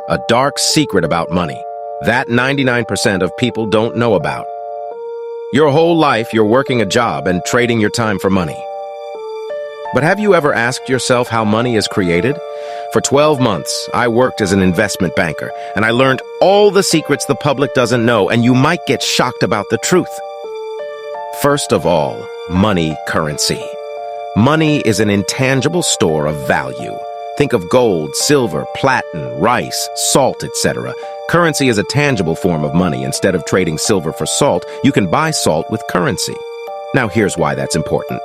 a dark secret about money that 99% of people don't know about. Your whole life, you're working a job and trading your time for money. But have you ever asked yourself how money is created? For 12 months, I worked as an investment banker, and I learned all the secrets the public doesn't know, and you might get shocked about the truth. First of all, money currency. Money is an intangible store of value. Think of gold, silver, platinum, rice, salt, etc. Currency is a tangible form of money. Instead of trading silver for salt, you can buy salt with currency. Now here's why that's important.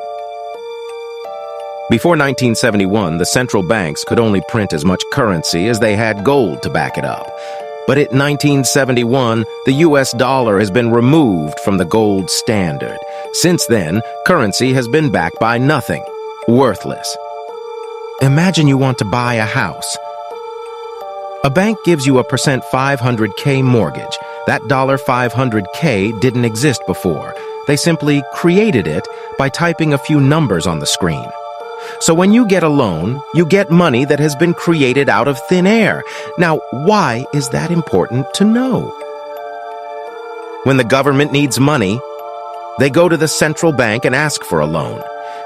Before 1971, the central banks could only print as much currency as they had gold to back it up. But in 1971, the US dollar has been removed from the gold standard. Since then, currency has been backed by nothing, worthless. Imagine you want to buy a house. A bank gives you a percent 500K mortgage. That $500K didn't exist before. They simply created it by typing a few numbers on the screen. So when you get a loan, you get money that has been created out of thin air. Now, why is that important to know? When the government needs money, they go to the central bank and ask for a loan.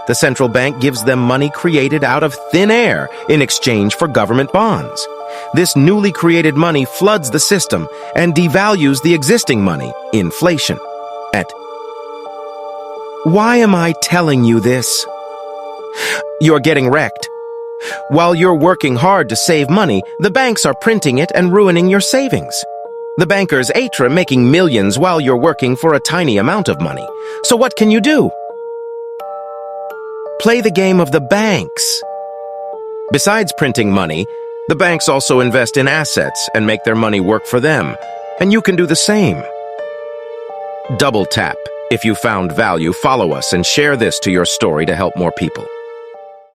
The central bank gives them money created out of thin air in exchange for government bonds. This newly created money floods the system and devalues the existing money, inflation. Why am I telling you this? You're getting wrecked. While you're working hard to save money, the banks are printing it and ruining your savings. The bankers are making millions while you're working for a tiny amount of money. So what can you do? Play the game of the banks. Besides printing money, the banks also invest in assets and make their money work for them. And you can do the same. Double tap. If you found value, follow us and share this to your story to help more people.